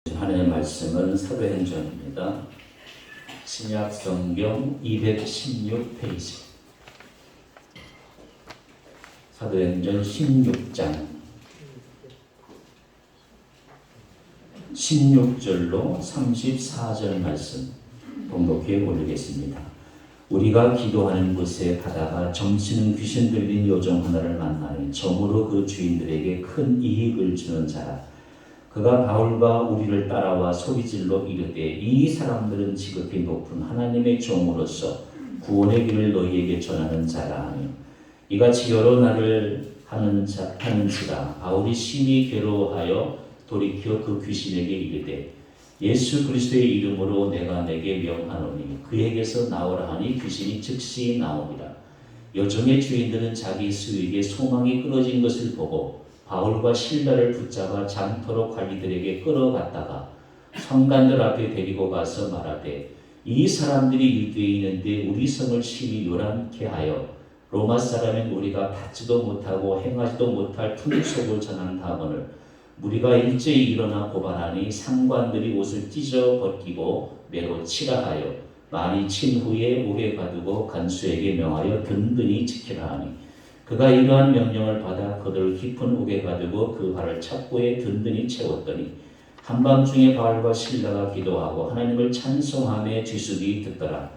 하나님의 말씀은 사도행전입니다. 신약 성경 216페이지. 사도행전 16장 16절로 34절 말씀 봉독해 올리겠습니다. 우리가 기도하는 곳에 가다가 점치는 귀신 들린 요정 하나를 만나니 점으로 그 주인들에게 큰 이익을 주는 자라. 그가 바울과 우리를 따라와 소리질러 이르되 이 사람들은 지극히 높은 하나님의 종으로서 구원의 길을 너희에게 전하는 자라 하며 이같이 여러 날을 하는지라. 바울이 심히 괴로워하여 돌이켜 그 귀신에게 이르되 예수 그리스도의 이름으로 내가 내게 명하노니 그에게서 나오라 하니 귀신이 즉시 나오니라. 여종의 주인들은 자기 수익에 소망이 끊어진 것을 보고 바울과 실라를 붙잡아 장터로 관리들에게 끌어갔다가 성관들 앞에 데리고 가서 말하되 이 사람들이 유대에 있는데 우리 성을 심히 요란케 하여 로마 사람인 우리가 받지도 못하고 행하지도 못할 풍속을 전하는 다음을 무리가 일제히 일어나 고발하니 상관들이 옷을 찢어 벗기고 매로 치라 하여 많이 친 후에 옥에 가두고 간수에게 명하여 든든히 지키라 하니 그가 이러한 명령을 받아 그들을 깊은 옥에 가두고 그 발을 착고에 든든히 채웠더니 한밤중에 바울과 실라가 기도하고 하나님을 찬송하며 쥐수기 듣더라.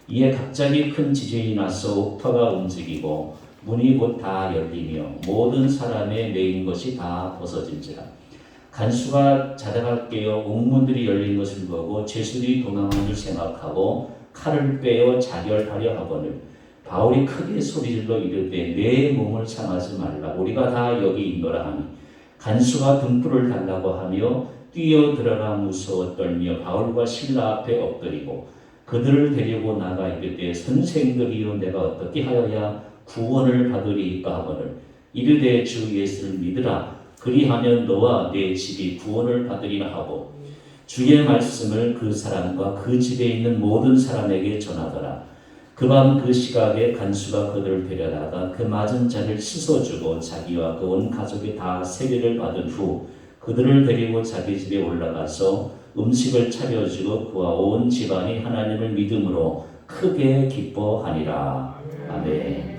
이에 갑자기 큰 지진이 나서 옥터가 움직이고 문이 곧 다 열리며 모든 사람의 매인 것이 다 벗어진지라. 간수가 자다가 깨어 옥문들이 열린 것을 보고 죄수들이 도망한 줄 생각하고 칼을 빼어 자결하려 하거늘 바울이 크게 소리질러 이르되 내 몸을 상하지 말라. 우리가 다 여기 있노라 하니 간수가 등불을 달라고 하며 뛰어 들어가 무서워 떨며 바울과 실라 앞에 엎드리고 그들을 데리고 나가 이르되 선생들이여 내가 어떻게 하여야 구원을 받으리이까 하거늘 이르되 주 예수를 믿으라. 그리하면 너와 내 집이 구원을 받으리라 하고 주의 말씀을 그 사람과 그 집에 있는 모든 사람에게 전하더라. 그 밤 그 시각에 간수가 그들을 데려다가 그 맞은 자를 씻어주고 자기와 그 온 가족이 다 세례를 받은 후 그들을 데리고 자기 집에 올라가서 음식을 차려주고 그와 온 집안이 하나님을 믿음으로 크게 기뻐하니라. 아멘.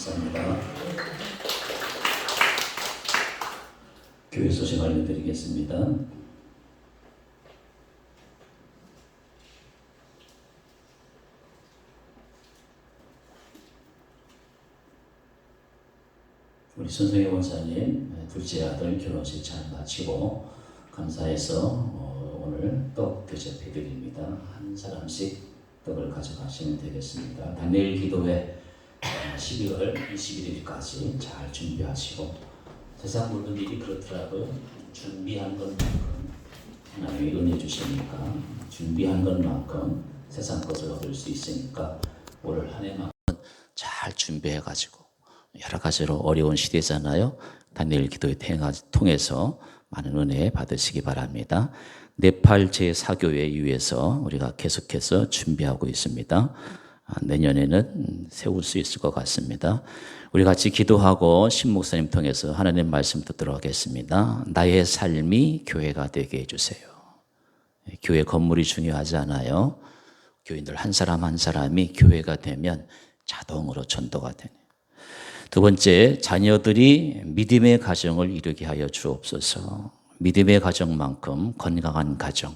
감사합니다. 교회 소식 알려드리겠습니다. 우리 손성혜 원사님 둘째 아들 결혼식 잘 마치고 감사해서 오늘 떡 대접해 드립니다. 한 사람씩 떡을 가져가시면 되겠습니다. 다니엘 기도회 12월 21일까지 잘 준비하시고, 세상 모든 일이 그렇더라고요. 준비한 것만큼 하나님이 은혜 주시니까, 준비한 것만큼 세상 것을 얻을 수 있으니까 올 한 해만 잘 준비해가지고, 여러 가지로 어려운 시대잖아요. 다니엘 기도회 통해서 많은 은혜 받으시기 바랍니다. 네팔 제4교회 위해서 우리가 계속해서 준비하고 있습니다. 내년에는 세울 수 있을 것 같습니다. 우리 같이 기도하고 신 목사님 통해서 하나님 말씀 듣도록 하겠습니다. 나의 삶이 교회가 되게 해주세요. 교회 건물이 중요하지 않아요. 교인들 한 사람 한 사람이 교회가 되면 자동으로 전도가 되네요. 두 번째, 자녀들이 믿음의 가정을 이루게 하여 주옵소서. 믿음의 가정만큼 건강한 가정,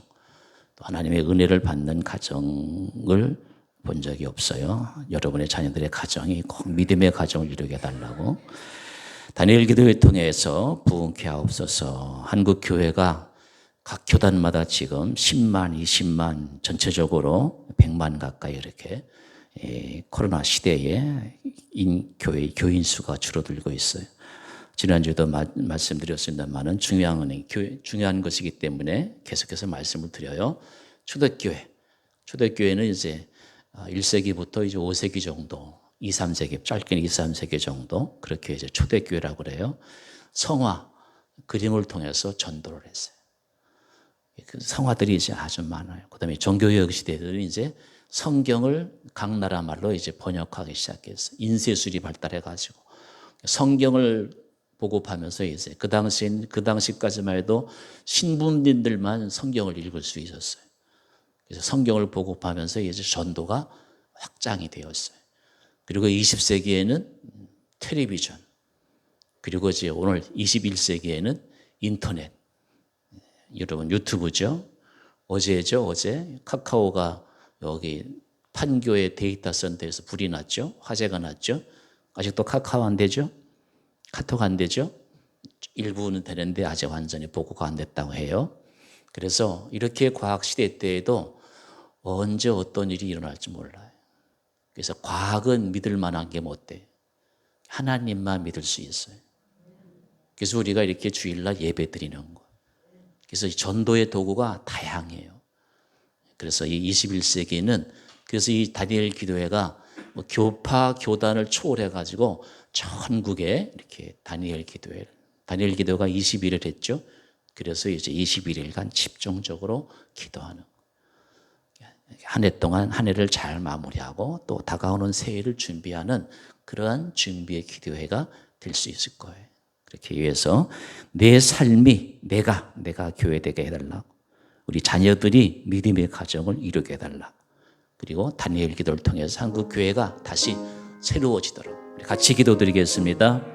또 하나님의 은혜를 받는 가정을 본 적이 없어요. 여러분의 자녀들의 가정이 꼭 믿음의 가정을 이루게 해달라고. 다니엘 기도회 통해서 부흥케 하옵소서. 한국 교회가 각 교단마다 지금 10만, 20만, 전체적으로 100만 가까이 이렇게 코로나 시대에 교인 수가 줄어들고 있어요. 지난주에도 말씀드렸습니다만 중요한 것이기 때문에 계속해서 말씀을 드려요. 초대교회는 이제 1세기부터 이제 5세기 정도, 2, 3세기, 짧게는 2, 3세기 정도, 그렇게 이제 초대교회라고 그래요. 성화, 그림을 통해서 전도를 했어요. 그 성화들이 이제 아주 많아요. 그 다음에 종교개혁 시대들은 이제 성경을 각 나라 말로 이제 번역하기 시작했어요. 인쇄술이 발달해가지고 성경을 보급하면서 이제 그 당시까지만 해도 신분들만 성경을 읽을 수 있었어요. 그래서 성경을 보급하면서 이제 전도가 확장이 되었어요. 그리고 20세기에는 텔레비전, 그리고 이제 오늘 21세기에는 인터넷, 여러분 유튜브죠. 어제 카카오가 여기 판교의 데이터 센터에서 불이 났죠. 화재가 났죠. 아직도 카카오 안 되죠. 카톡 안 되죠. 일부는 되는데 아직 완전히 보고가 안 됐다고 해요. 그래서 이렇게 과학시대 때에도 언제 어떤 일이 일어날지 몰라요. 그래서 과학은 믿을 만한 게 못 돼요. 하나님만 믿을 수 있어요. 그래서 우리가 이렇게 주일날 예배 드리는 거예요. 그래서 전도의 도구가 다양해요. 그래서 이 21세기는 그래서 이 다니엘 기도회가 교파 교단을 초월해가지고 전국에 이렇게 다니엘 기도회가 21일 했죠. 그래서 이제 21일간 집중적으로 기도하는, 한 해 동안 한 해를 잘 마무리하고 또 다가오는 새해를 준비하는 그러한 준비의 기도회가 될 수 있을 거예요. 그렇게 위해서 내 삶이 내가 교회되게 해달라고, 우리 자녀들이 믿음의 가정을 이루게 해달라고, 그리고 다니엘 기도를 통해서 한국 교회가 다시 새로워지도록 우리 같이 기도드리겠습니다.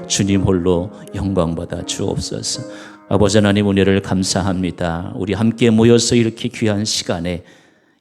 주님 홀로 영광받아 주옵소서. 아버지 하나님, 은혜를 감사합니다. 우리 함께 모여서 이렇게 귀한 시간에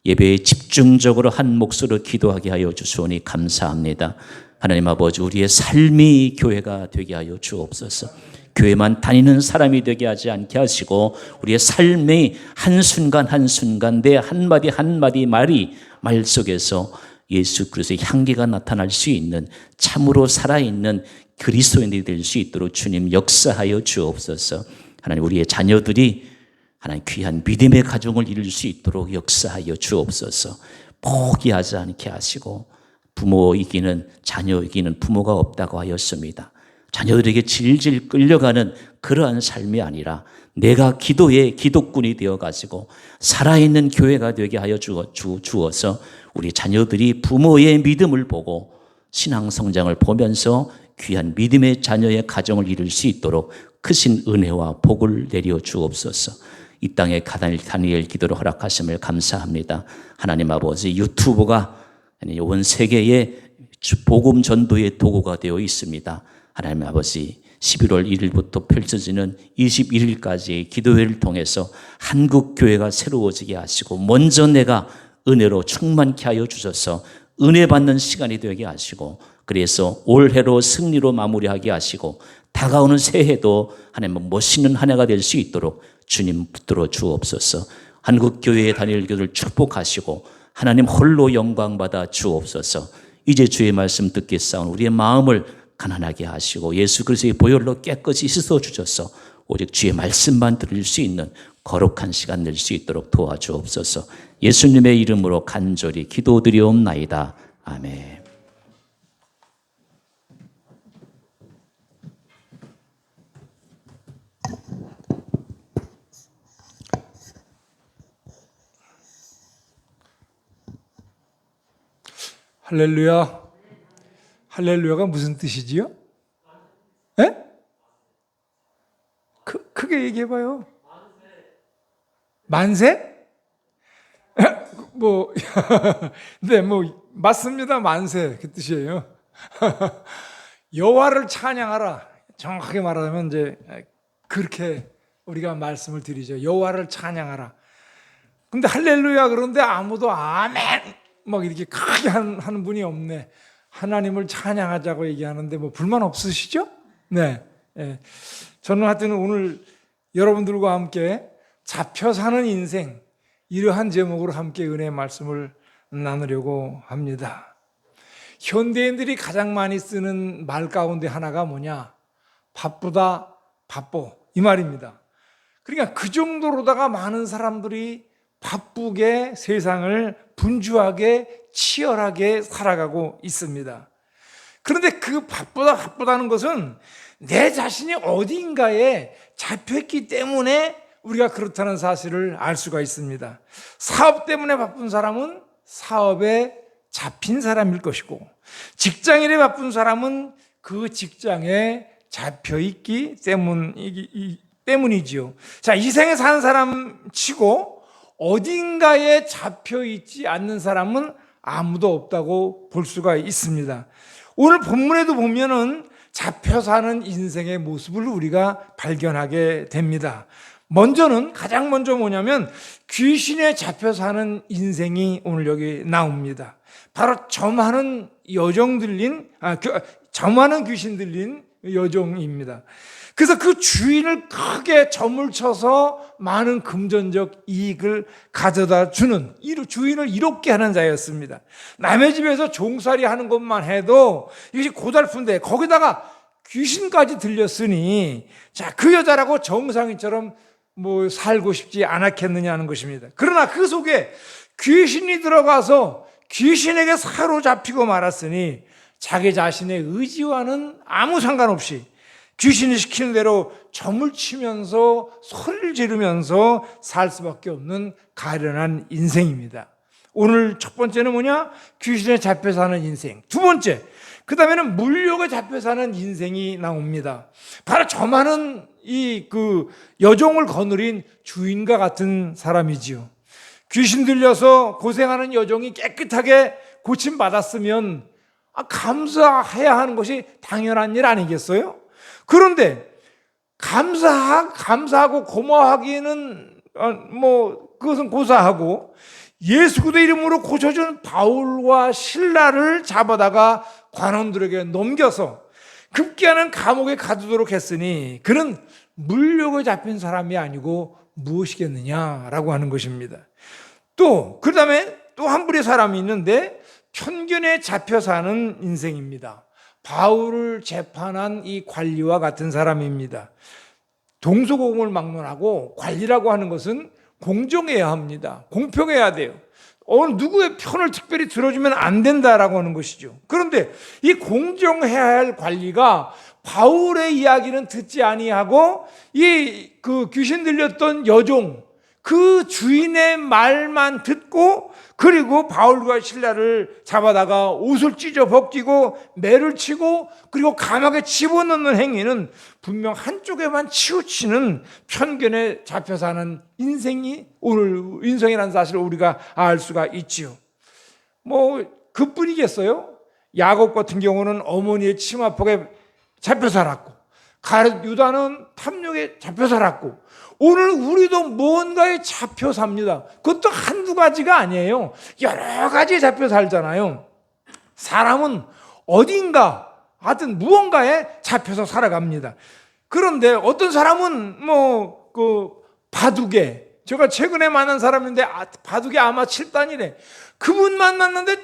예배에 집중적으로 한 몫으로 기도하게 하여 주시오니 감사합니다. 하나님 아버지, 우리의 삶이 교회가 되게 하여 주옵소서. 교회만 다니는 사람이 되게 하지 않게 하시고 우리의 삶의 한순간 한순간 내 한마디 한마디 말이 말 속에서 예수 그리스도의 향기가 나타날 수 있는 참으로 살아있는 그리스도인이 될 수 있도록 주님 역사하여 주옵소서. 하나님, 우리의 자녀들이 하나님 귀한 믿음의 가정을 이룰 수 있도록 역사하여 주옵소서. 포기하지 않게 하시고, 부모 이기는 자녀 이기는 부모가 없다고 하였습니다. 자녀들에게 질질 끌려가는 그러한 삶이 아니라 내가 기도의 기독군이 되어가지고 살아있는 교회가 되게 하여 주어서 우리 자녀들이 부모의 믿음을 보고 신앙 성장을 보면서 귀한 믿음의 자녀의 가정을 이룰 수 있도록 크신 은혜와 복을 내려 주옵소서. 이 땅에 다니엘 기도를 허락하심을 감사합니다. 하나님 아버지, 유튜브가 온 세계의 복음 전도의 도구가 되어 있습니다. 하나님 아버지, 11월 1일부터 펼쳐지는 21일까지의 기도회를 통해서 한국 교회가 새로워지게 하시고, 먼저 내가 은혜로 충만케 하여 주셔서 은혜 받는 시간이 되게 하시고, 그래서 올해로 승리로 마무리하게 하시고 다가오는 새해도 하나님 멋있는 한 해가 될 수 있도록 주님 붙들어 주옵소서. 한국 교회의 다니엘 교회를 축복하시고 하나님 홀로 영광 받아 주옵소서. 이제 주의 말씀 듣게 싸운 우리의 마음을 가난하게 하시고 예수 그리스도의 보혈로 깨끗이 씻어 주셔서 오직 주의 말씀만 들을 수 있는 거룩한 시간 낼 수 있도록 도와주옵소서. 예수님의 이름으로 간절히 기도드리옵나이다. 아멘. 할렐루야. 할렐루야가 무슨 뜻이지요? 예? 크게 얘기해봐요. 만세? 네, 맞습니다. 만세. 그 뜻이에요. 여호와를 찬양하라. 정확하게 말하면 이제 그렇게 우리가 말씀을 드리죠. 여호와를 찬양하라. 근데 할렐루야 그런데 아무도 아멘 막 이렇게 크게 하는 분이 없네. 하나님을 찬양하자고 얘기하는데 불만 없으시죠? 네. 저는 하여튼 오늘 여러분들과 함께 잡혀 사는 인생, 이러한 제목으로 함께 은혜의 말씀을 나누려고 합니다. 현대인들이 가장 많이 쓰는 말 가운데 하나가 뭐냐? 바쁘다, 바빠. 이 말입니다. 그러니까 그 정도로다가 많은 사람들이 바쁘게 세상을 분주하게 치열하게 살아가고 있습니다. 그런데 그 바쁘다는 것은 내 자신이 어딘가에 잡혔기 때문에 우리가 그렇다는 사실을 알 수가 있습니다. 사업 때문에 바쁜 사람은 사업에 잡힌 사람일 것이고, 직장일에 바쁜 사람은 그 직장에 잡혀있기 때문이지요. 자, 이 생에 사는 사람 치고 어딘가에 잡혀있지 않는 사람은 아무도 없다고 볼 수가 있습니다. 오늘 본문에도 보면은 잡혀 사는 인생의 모습을 우리가 발견하게 됩니다. 가장 먼저 뭐냐면 귀신에 잡혀 사는 인생이 오늘 여기 나옵니다. 바로 점하는 귀신 들린 여종입니다. 그래서 그 주인을 크게 점을 쳐서 많은 금전적 이익을 가져다 주는, 주인을 이롭게 하는 자였습니다. 남의 집에서 종살이 하는 것만 해도 이것이 고달픈데 거기다가 귀신까지 들렸으니, 자, 그 여자라고 정상인처럼 살고 싶지 않았겠느냐 하는 것입니다. 그러나 그 속에 귀신이 들어가서 귀신에게 사로잡히고 말았으니 자기 자신의 의지와는 아무 상관없이 귀신이 시키는 대로 점을 치면서 소리를 지르면서 살 수밖에 없는 가련한 인생입니다. 오늘 첫 번째는 뭐냐? 귀신에 잡혀 사는 인생. 두 번째, 그 다음에는 물욕에 잡혀 사는 인생이 나옵니다. 바로 점하는 여종을 거느린 주인과 같은 사람이지요. 귀신 들려서 고생하는 여종이 깨끗하게 고침받았으면 감사해야 하는 것이 당연한 일 아니겠어요? 그런데 감사하고 고마워하기에는 그것은 고사하고, 예수 그리스도 이름으로 고쳐준 바울과 실라를 잡아다가 관원들에게 넘겨서 급기야는 감옥에 가두도록 했으니 그는 물욕에 잡힌 사람이 아니고 무엇이겠느냐라고 하는 것입니다. 또 그 다음에 또 한 부류의 사람이 있는데 편견에 잡혀 사는 인생입니다. 바울을 재판한 이 관리와 같은 사람입니다. 동서고금을 막론하고 관리라고 하는 것은 공정해야 합니다. 공평해야 돼요. 어느 누구의 편을 특별히 들어주면 안 된다라고 하는 것이죠. 그런데 이 공정해야 할 관리가 바울의 이야기는 듣지 아니하고 이 그 귀신 들렸던 여종 그 주인의 말만 듣고 그리고 바울과 실라를 잡아다가 옷을 찢어 벗기고 매를 치고 그리고 감옥에 집어넣는 행위는 분명 한쪽에만 치우치는 편견에 잡혀 사는 인생이 오늘 인생이라는 사실을 우리가 알 수가 있지요. 뭐 그뿐이겠어요? 야곱 같은 경우는 어머니의 치마폭에 잡혀 살았고 가룟 유다는 탐욕에 잡혀 살았고 오늘 우리도 뭔가에 잡혀 삽니다. 그것도 한두 가지가 아니에요. 여러 가지에 잡혀 살잖아요. 사람은 어딘가 하여튼 무언가에 잡혀서 살아갑니다. 그런데 어떤 사람은 바둑에 제가 최근에 만난 사람인데 바둑에 아마 7단이래. 그분 만났는데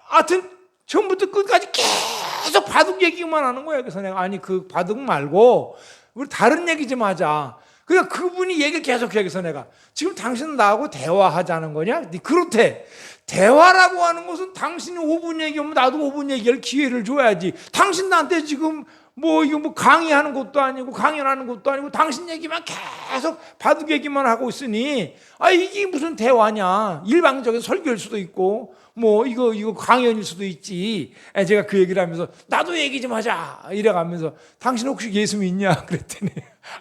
하여튼 처음부터 끝까지 계속 바둑 얘기만 하는 거예요. 그래서 내가 아니 그 바둑 말고 우리 다른 얘기 좀 하자. 그러니까 그분이 얘기를 계속 해서 내가 지금 당신은 나하고 대화하자는 거냐? 그렇대. 대화라고 하는 것은 당신이 5분 얘기하면 나도 5분 얘기할 기회를 줘야지. 당신 나한테 지금 이거 강의하는 것도 아니고 강연하는 것도 아니고 당신 얘기만 계속 바둑 얘기만 하고 있으니 이게 무슨 대화냐? 일방적인 설교일 수도 있고 이거 강연일 수도 있지. 제가 그 얘기를 하면서 나도 얘기 좀 하자 이래가면서 당신 혹시 예수 믿냐 그랬더니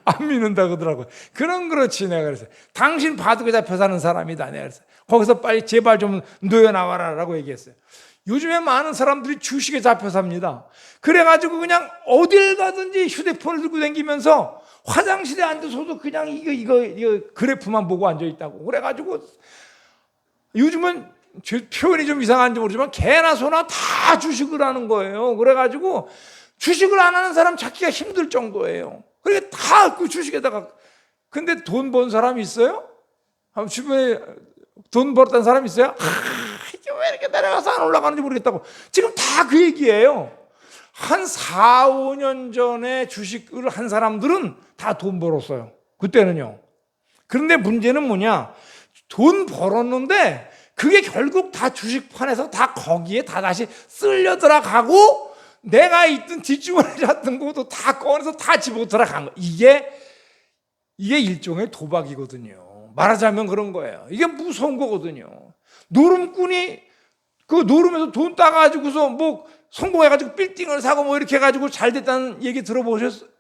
안 믿는다 그러더라고요. 그렇지 내가 그랬어요. 당신 바둑에 잡혀 사는 사람이다 내가 그랬어요. 거기서 빨리 제발 좀 놓여 나와라라고 얘기했어요. 요즘에 많은 사람들이 주식에 잡혀 삽니다. 그래가지고 그냥 어딜 가든지 휴대폰을 들고 다니면서 화장실에 앉아서도 그냥 이거 그래프만 보고 앉아 있다고. 그래가지고 요즘은 표현이 좀 이상한지 모르지만 개나 소나 다 주식을 하는 거예요. 그래가지고 주식을 안 하는 사람 찾기가 힘들 정도예요. 그러니까 다 그 주식에다가. 근데 돈 번 사람이 있어요? 주변에 돈 벌었다는 사람이 있어요? 이게 왜 이렇게 내려가서 안 올라가는지 모르겠다고. 지금 다 그 얘기예요. 한 4, 5년 전에 주식을 한 사람들은 다 돈 벌었어요. 그때는요. 그런데 문제는 뭐냐? 돈 벌었는데 그게 결국 다 주식판에서 다 거기에 다 다시 쓸려 들어가고 내가 있던 뒷주머니에 잤던 것도 다 꺼내서 다 집어 들어간 거. 이게 일종의 도박이거든요. 말하자면 그런 거예요. 이게 무서운 거거든요. 노름꾼이 그 노름에서 돈 따가지고서 성공해가지고 빌딩을 사고 이렇게 해가지고 잘 됐다는 얘기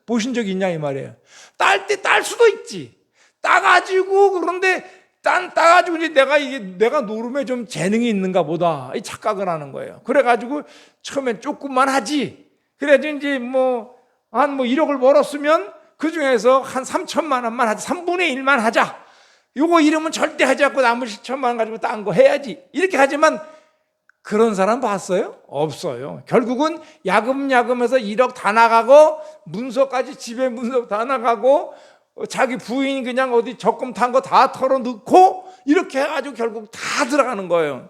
보신 적이 있냐 이 말이에요. 딸 때 딸 수도 있지. 따가지고 그런데 따가지고 이제 내가 노름에 좀 재능이 있는가 보다 이 착각을 하는 거예요. 그래가지고 처음엔 조금만 하지. 그래서 이제 한 1억을 벌었으면 그 중에서 한 3천만 원만 하자. 3분의 1만 하자. 요거 이러면 절대 하지 않고 나머지 1천만 원 가지고 딴 거 해야지. 이렇게 하지만 그런 사람 봤어요? 없어요. 결국은 야금야금해서 1억 다 나가고 문서까지 집에 문서 다 나가고 자기 부인이 그냥 어디 적금 탄 거 다 털어넣고 이렇게 해가지고 결국 다 들어가는 거예요.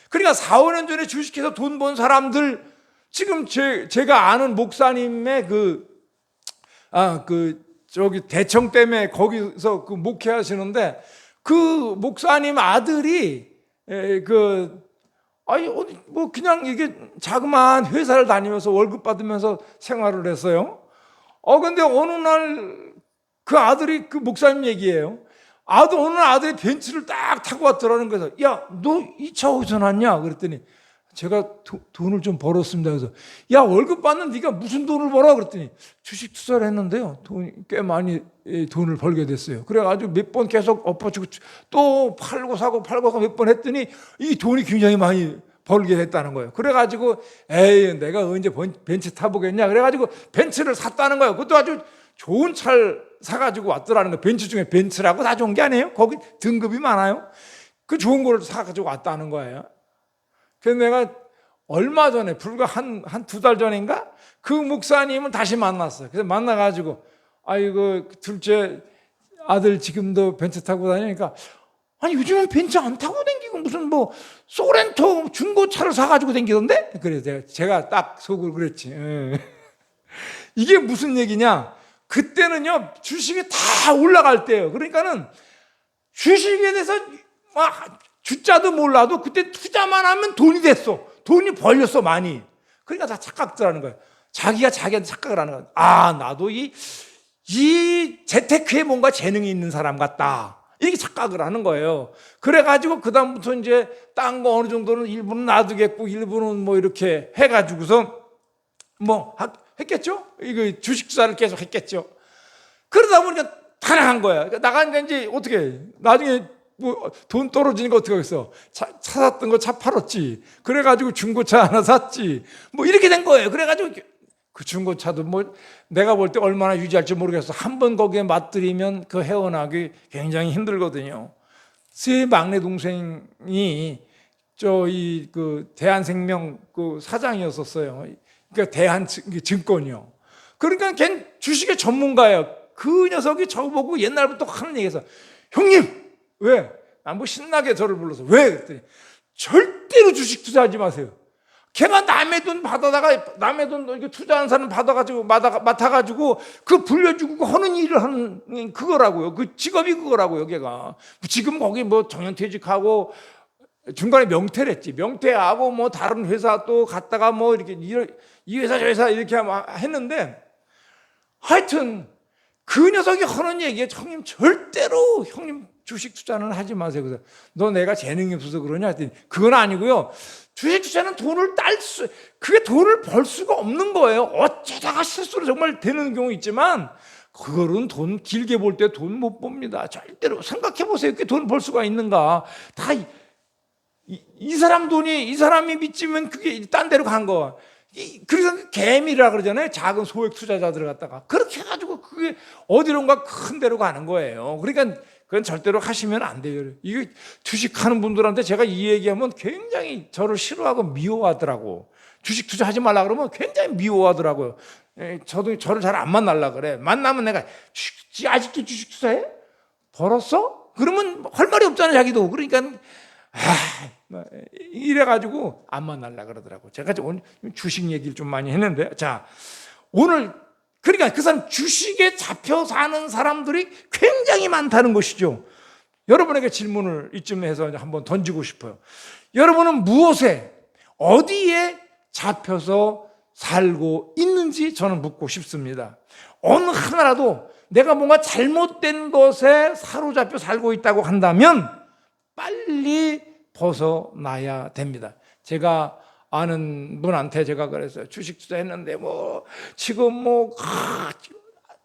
그러니까 4, 5년 전에 주식해서 돈 번 사람들 지금 제가 아는 목사님의 저기 대청댐에 거기서 그 목회하시는데 그 목사님 아들이 그냥 이게 자그마한 회사를 다니면서 월급 받으면서 생활을 했어요. 근데 어느 날 그 아들이 그 목사님 얘기예요. 어느 날 아들이 벤츠를 딱 타고 왔더라는 거예요. 야, 너 이 차 어디서 났냐? 그랬더니 제가 돈을 좀 벌었습니다. 그래서 야, 월급 받는 네가 무슨 돈을 벌어? 그랬더니 주식 투자를 했는데요. 돈이 꽤 많이 돈을 벌게 됐어요. 그래가지고 몇 번 계속 엎어치고 또 팔고 사고 몇 번 했더니 이 돈이 굉장히 많이 벌게 됐다는 거예요. 그래가지고 내가 언제 벤츠 타보겠냐? 그래가지고 벤츠를 샀다는 거예요. 그것도 아주 좋은 차를 사가지고 왔더라는 거예요. 벤츠 중에 벤츠라고 다 좋은 게 아니에요. 거기 등급이 많아요. 그 좋은 거를 사가지고 왔다는 거예요. 그래서 내가 얼마 전에, 불과 한 두 달 전인가? 그 목사님을 다시 만났어요. 그래서 만나가지고, 이거 둘째 아들 지금도 벤츠 타고 다니니까, 아니, 요즘은 벤츠 안 타고 다니고 무슨 뭐, 소렌토 중고차를 사가지고 다니던데? 그래서 제가 딱 속으로 그랬지. 이게 무슨 얘기냐? 그때는요, 주식이 다 올라갈 때예요. 그러니까는 주식에 대해서 주자도 몰라도 그때 투자만 하면 돈이 됐어. 돈이 벌렸어, 많이. 그러니까 다 착각들하는 거예요. 자기가 자기한테 착각을 하는 거예요. 나도 이 재테크에 뭔가 재능이 있는 사람 같다. 이렇게 착각을 하는 거예요. 그래가지고 그다음부터 이제 딴 거 어느 정도는 일부는 놔두겠고, 일부는 뭐 이렇게 해가지고서 뭐 했겠죠? 이거 주식 투자를 계속 했겠죠. 그러다 보니까 다 나간 거야. 나가니까 이제 어떻게 해? 나중에 뭐 돈 떨어지니까 어떻게 하겠어? 차 샀던 거 차 팔았지. 그래가지고 중고차 하나 샀지. 뭐 이렇게 된 거예요. 그래가지고 그 중고차도 뭐 내가 볼 때 얼마나 유지할지 모르겠어. 한번 거기에 맞들이면 그 헤어나기 굉장히 힘들거든요. 제 막내 동생이 그 대한생명 그 사장이었었어요. 그러니까 대한증권이요. 그러니까 걔 주식의 전문가예요. 그 녀석이 저보고 옛날부터 하는 얘기에서, 형님! 왜? 뭐 신나게 저를 불러서, 왜? 그랬더니, 절대로 주식 투자하지 마세요. 걔가 남의 돈 받아다가, 남의 돈 투자하는 사람 맡아가지고, 그 불려주고 하는 일을 하는 그거라고요. 그 직업이 그거라고요, 걔가. 지금 거기 뭐 정년퇴직하고, 중간에 명퇴를 했지. 명퇴하고 뭐 다른 회사 또 갔다가 뭐 이렇게 이 회사 저 회사 이렇게 했는데, 하여튼 그 녀석이 하는 얘기에, 형님 절대로 형님 주식 투자는 하지 마세요. 그래서 너 내가 재능이 없어서 그러냐 했더니, 그건 아니고요. 주식 투자는 그게 돈을 벌 수가 없는 거예요. 어쩌다가 실수로 정말 되는 경우 있지만, 그거는 돈 길게 볼 때 돈 못 봅니다. 절대로 생각해 보세요. 그게 돈 벌 수가 있는가? 다 이 사람 돈이, 이 사람이 믿지면 그게 딴 데로 간 거. 그래서 개미라 그러잖아요. 작은 소액 투자자들을 갖다가. 그렇게 해가지고 그게 어디론가 큰 데로 가는 거예요. 그러니까 그건 절대로 하시면 안 돼요. 이게 주식하는 분들한테 제가 이 얘기하면 굉장히 저를 싫어하고 미워하더라고. 주식 투자하지 말라 그러면 굉장히 미워하더라고요. 저도 저를 잘 안 만나려 그래. 만나면 내가, 아직도 주식 투자해? 벌었어? 그러면 할 말이 없잖아, 자기도. 그러니까 이래가지고 안 만나려 그러더라고. 제가 오늘 주식 얘기를 좀 많이 했는데, 자, 오늘 그러니까 그 사람 주식에 잡혀 사는 사람들이 굉장히 많다는 것이죠. 여러분에게 질문을 이쯤 해서 한번 던지고 싶어요. 여러분은 무엇에, 어디에 잡혀서 살고 있는지 저는 묻고 싶습니다. 어느 하나라도 내가 뭔가 잘못된 것에 사로잡혀 살고 있다고 한다면 빨리 벗어나야 됩니다. 제가 아는 분한테 제가 그랬어요. 주식 투자했는데 뭐 지금 뭐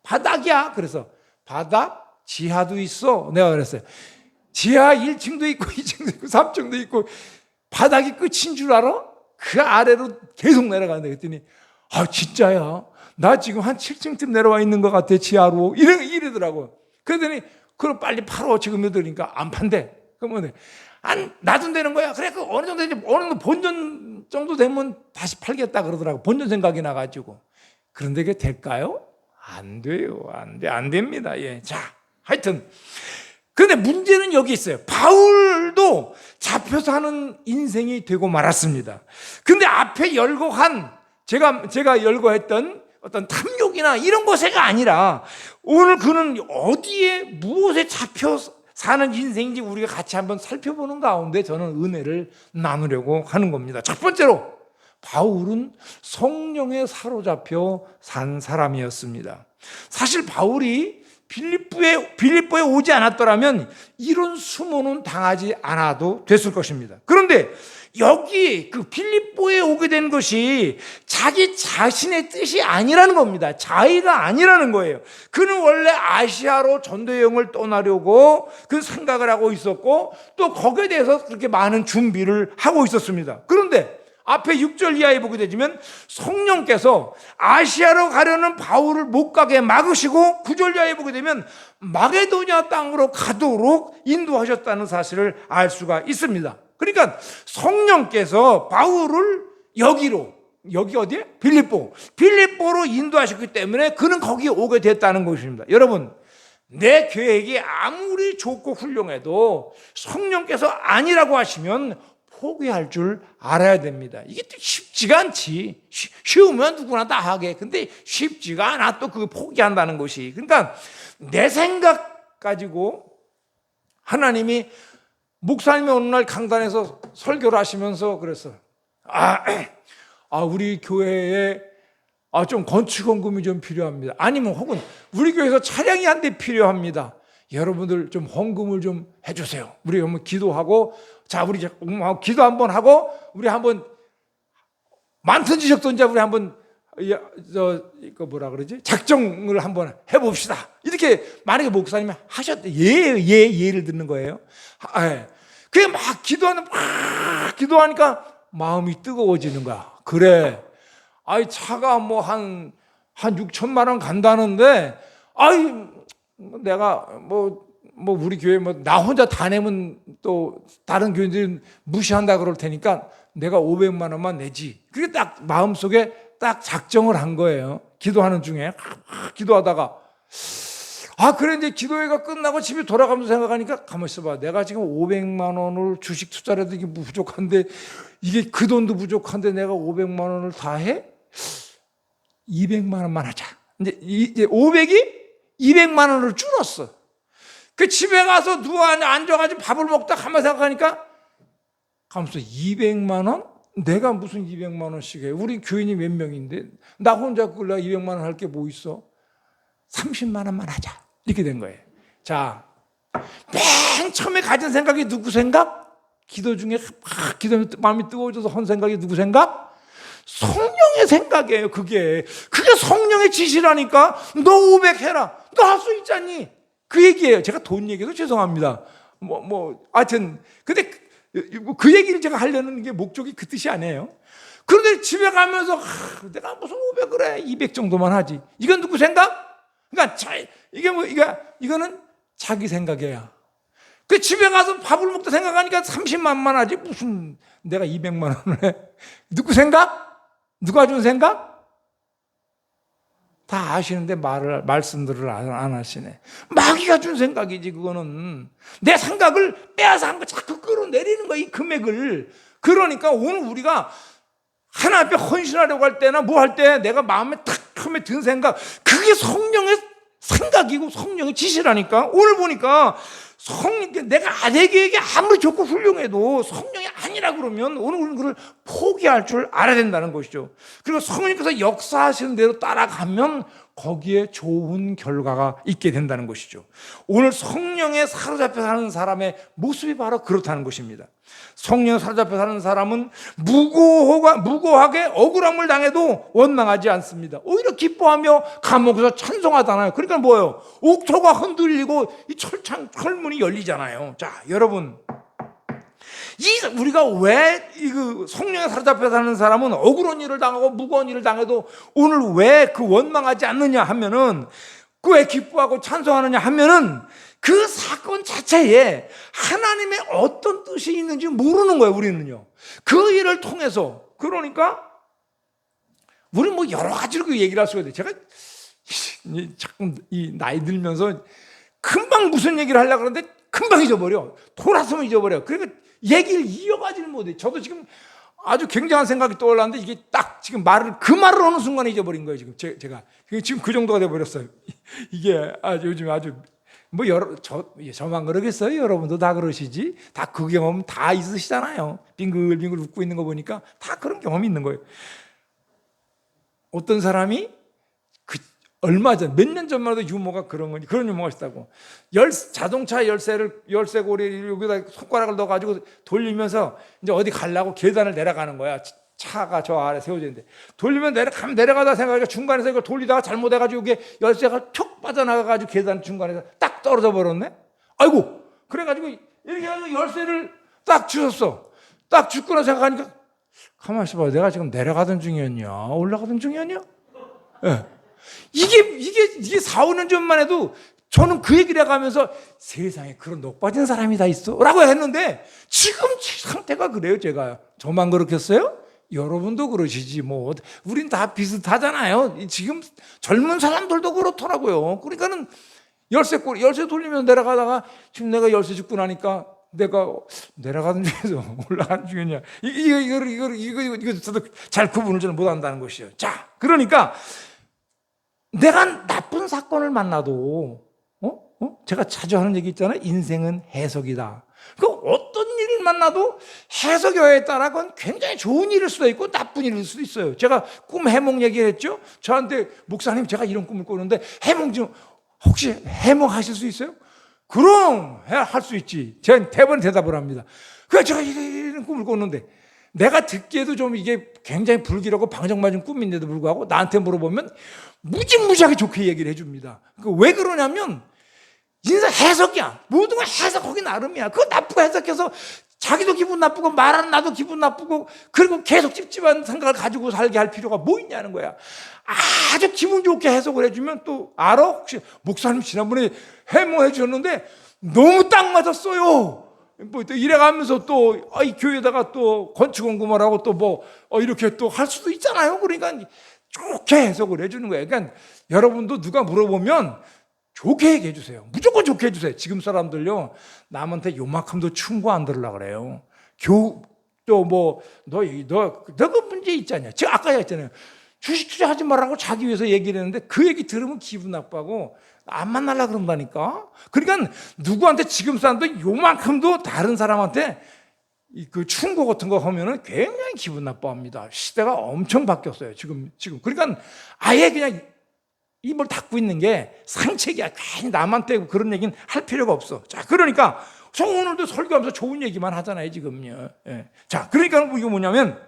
바닥이야. 그래서 바닥? 지하도 있어. 내가 그랬어요. 지하 1층도 있고 2층도 있고 3층도 있고 바닥이 끝인 줄 알아? 그 아래로 계속 내려가는데, 그랬더니 진짜야. 나 지금 한 7층쯤 내려와 있는 것 같아, 지하로. 이러더라고요. 그러더니 그럼 빨리 팔어. 지금 이러니까 안 판대. 그러면 안 놔둔다는 거야. 그래, 그 어느 정도 본전 정도 되면 다시 팔겠다 그러더라고. 본전 생각이 나가지고. 그런데 그게 될까요? 안 돼요. 안 됩니다. 예. 자, 하여튼. 그런데 문제는 여기 있어요. 바울도 잡혀서 하는 인생이 되고 말았습니다. 근데 앞에 열거한, 제가 열거했던 어떤 탐욕이나 이런 것에가 아니라, 오늘 그는 어디에, 무엇에 잡혀 사는 인생인지 우리가 같이 한번 살펴보는 가운데 저는 은혜를 나누려고 하는 겁니다. 첫 번째로, 바울은 성령에 사로잡혀 산 사람이었습니다. 사실 바울이 빌립보에 오지 않았더라면 이런 수모는 당하지 않아도 됐을 것입니다. 그런데 여기 그 빌립보에 오게 된 것이 자기 자신의 뜻이 아니라는 겁니다. 자의가 아니라는 거예요. 그는 원래 아시아로 전도 여행을 떠나려고 그 생각을 하고 있었고, 또 거기에 대해서 그렇게 많은 준비를 하고 있었습니다. 그런데 앞에 6절 이하에 보게 되지만 성령께서 아시아로 가려는 바울을 못 가게 막으시고 9절 이하에 보게 되면 마게도냐 땅으로 가도록 인도하셨다는 사실을 알 수가 있습니다. 그러니까 성령께서 바울을 여기 어디에? 빌립보로 인도하셨기 때문에 그는 거기에 오게 됐다는 것입니다. 여러분, 내 계획이 아무리 좋고 훌륭해도 성령께서 아니라고 하시면 포기할 줄 알아야 됩니다. 이게 또 쉽지가 않지. 쉬우면 누구나 다 하게. 근데 쉽지가 않아 또 그 포기한다는 것이. 그러니까 내 생각 가지고 하나님이 목사님이 어느 날 강단에서 설교를 하시면서 그랬어요. 우리 교회에 좀 건축원금이 좀 필요합니다. 아니면 혹은 우리 교회에서 차량이 한 대 필요합니다. 여러분들 좀 헌금을 좀 해주세요. 우리 한번 기도하고, 자, 우리 기도 한번 하고, 우리 한번 많든지 적든지 우리 한번 작정을 한번 해봅시다. 이렇게 만약에 목사님이 하셨대, 예를 듣는 거예요. 그게 막 기도하니까 마음이 뜨거워지는 거야. 그래. 차가 뭐 한 6천만 원 간다는데, 내가 우리 교회 나 혼자 다 내면 또 다른 교인들은 무시한다 그럴 테니까 내가 500만 원만 내지. 그게 딱 마음속에 딱 작정을 한 거예요. 기도하는 중에 기도하다가 그래 이제 기도회가 끝나고 집에 돌아가면서 생각하니까 가만히 있어봐. 내가 지금 500만 원을 주식 투자를 해도 이게 부족한데 이게 그 돈도 부족한데 내가 500만 원을 다 해? 200만 원만 하자. 이제 500이 200만 원을 줄었어. 그 집에 가서 누워 앉아가지고 밥을 먹다 가만히 생각하니까 가면서 200만 원? 내가 무슨 200만 원씩 해? 우리 교인이 몇 명인데 나 혼자 그걸로 200만 원 할 게 뭐 있어? 30만 원만 하자. 이렇게 된 거예요. 자, 맨 처음에 가진 생각이 누구 생각? 기도 중에 마음이 뜨거워져서 한 생각이 누구 생각? 성령의 생각이에요. 그게 성령의 지시라니까. 너 500 해라. 너 할 수 있잖니. 그 얘기예요. 제가 돈 얘기해서 죄송합니다. 하여튼 근데 그 얘기를 제가 하려는 게 목적이 그 뜻이 아니에요. 그런데 집에 가면서 내가 무슨 500을 해? 200 정도만 하지. 이건 누구 생각? 그러니까 이거는 자기 생각이야. 그 집에 가서 밥을 먹다 생각하니까 30만만 하지. 무슨 내가 200만 원을 해? 누구 생각? 누가 준 생각? 다 아시는데 말씀들을 안 하시네. 마귀가 준 생각이지. 그거는 내 생각을 빼앗아 한 거 자꾸 끌어내리는 거야, 이 금액을. 그러니까 오늘 우리가 하나님 앞에 헌신하려고 할 때나 뭐 할 때 내가 마음에 탁 처음에 든 생각, 그게 성령의 생각이고 성령의 지시라니까. 오늘 보니까 내가 내 계획이 아무리 좋고 훌륭해도 성령이 아니라 그러면 오늘 우리는 그걸 포기할 줄 알아야 된다는 것이죠. 그리고 성령께서 역사하시는 대로 따라가면 거기에 좋은 결과가 있게 된다는 것이죠. 오늘 성령에 사로잡혀 사는 사람의 모습이 바로 그렇다는 것입니다. 성령에 사로잡혀 사는 사람은 무고하게 억울함을 당해도 원망하지 않습니다. 오히려 기뻐하며 감옥에서 찬송하잖아요. 그러니까 뭐예요? 옥토가 흔들리고 이 철문이 열리잖아요. 자, 여러분, 우리가 왜 성령에 사로잡혀 사는 사람은 억울한 일을 당하고 무거운 일을 당해도 오늘 왜 그 원망하지 않느냐 하면은, 그 왜 기뻐하고 찬송하느냐 하면은 그 사건 자체에 하나님의 어떤 뜻이 있는지 모르는 거예요. 우리는요. 그 일을 통해서. 그러니까 우리 여러 가지로 그 얘기를 할 수가 있어요. 제가 자꾸 이 나이 들면서 금방 무슨 얘기를 하려고 하는데 금방 잊어버려. 돌아서면 잊어버려. 그러니까 얘기를 이어가지는 못해. 저도 지금 아주 굉장한 생각이 떠올랐는데 이게 딱 지금 그 말을 하는 순간에 잊어버린 거예요. 제가 지금 그 정도가 돼버렸어요. 이게 요즘 아주 저만 그러겠어요? 여러분도 다 그러시지? 다 그 경험 다 있으시잖아요. 빙글빙글 웃고 있는 거 보니까 다 그런 경험이 있는 거예요. 어떤 사람이 얼마 전, 몇 년 전만 해도 유머가 그런 유머가 있다고. 자동차 열쇠고리 여기다 손가락을 넣어가지고 돌리면서 이제 어디 가려고 계단을 내려가는 거야. 차가 저 아래 세워져 있는데. 돌리면 내려가다 생각하니까 중간에서 이걸 돌리다가 잘못해가지고 이게 열쇠가 툭 빠져나가가지고 계단 중간에서 딱 떨어져 버렸네? 아이고! 그래가지고 이렇게 해가지고 열쇠를 딱 주셨어. 딱 죽구나 생각하니까 가만히 있어봐. 내가 지금 내려가던 중이었냐? 올라가던 중이었냐? 예. 이게 4, 5년 전만 해도 저는 그 얘기를 해가면서 세상에 그런 녹 빠진 사람이 다 있어 라고 했는데 지금 상태가 그래요. 제가 저만 그렇겠어요? 여러분도 그러시지 뭐. 우린 다 비슷하잖아요. 지금 젊은 사람들도 그렇더라고요. 그러니까는 열쇠 돌리면서 내려가다가 지금 내가 열쇠 짚고 나니까 내가 내려가는 중에서 올라가는 중이냐. 이거 저도 잘 구분을 저는 못한다는 것이에요. 자, 그러니까 내가 나쁜 사건을 만나도 제가 자주 하는 얘기 있잖아요. 인생은 해석이다. 그 어떤 일을 만나도 해석여에 따라 그건 굉장히 좋은 일일 수도 있고 나쁜 일일 수도 있어요. 제가 꿈 해몽 얘기를 했죠. 저한테 목사님 제가 이런 꿈을 꾸는데 해몽 좀 혹시 해몽하실 수 있어요? 그럼 할 수 있지. 제가 대부분 대답을 합니다. 그래서 제가 이런 꿈을 꿨는데 내가 듣기에도 좀 이게 굉장히 불길하고 방정맞은 꿈인데도 불구하고 나한테 물어보면 무지무지하게 좋게 얘기를 해줍니다. 왜 그러냐면 인생 해석이야. 모든 걸 해석하기 나름이야. 그거 나쁘게 해석해서 자기도 기분 나쁘고 말하는 나도 기분 나쁘고 그리고 계속 찝찝한 생각을 가지고 살게 할 필요가 뭐 있냐는 거야. 아주 기분 좋게 해석을 해주면 또 알아? 혹시 목사님 지난번에 해몽해 주셨는데 너무 딱 맞았어요. 뭐 또 이래가면서 또 이 교회에다가 또 건축 공부하라고 또 뭐 이렇게 또 할 수도 있잖아요. 그러니까 좋게 해석을 해주는 거예요. 그러니까 여러분도 누가 물어보면 좋게 얘기해 주세요. 무조건 좋게 해주세요. 지금 사람들요 남한테 요만큼도 충고 안 들으려고 그래요. 또 너가 문제 있잖냐. 제가 아까 했잖아요. 주식 투자하지 말라고 자기 위해서 얘기를 했는데 그 얘기 들으면 기분 나빠고 안 만나려고 그런다니까. 그러니까 누구한테 지금 사람들 요만큼도 다른 사람한테 그 충고 같은 거 하면은 굉장히 기분 나빠합니다. 시대가 엄청 바뀌었어요. 지금. 그러니까 아예 그냥 입을 닫고 있는 게 상책이야. 괜히 남한테 그런 얘기는 할 필요가 없어. 자, 그러니까 저 오늘도 설교하면서 좋은 얘기만 하잖아요, 지금요. 예. 자, 그러니까 이게 뭐냐면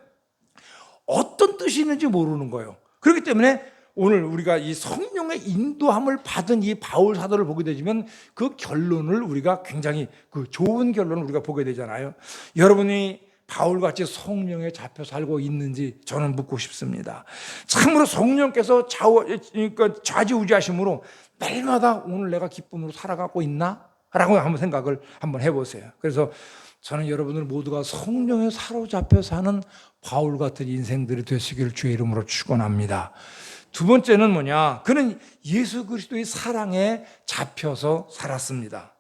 어떤 뜻이 있는지 모르는 거예요. 그렇기 때문에 오늘 우리가 이 성령의 인도함을 받은 이 바울 사도를 보게 되면 그 결론을 우리가 굉장히 그 좋은 결론을 우리가 보게 되잖아요. 여러분이 바울같이 성령에 잡혀 살고 있는지 저는 묻고 싶습니다. 참으로 성령께서 좌지우지하심으로 날마다 오늘 내가 기쁨으로 살아가고 있나? 라고 한번 생각을 한번 해보세요. 그래서 저는 여러분들 모두가 성령에 사로잡혀 사는 바울 같은 인생들이 되시기를 주의 이름으로 축원합니다. 두 번째는 뭐냐? 그는 예수 그리스도의 사랑에 잡혀서 살았습니다.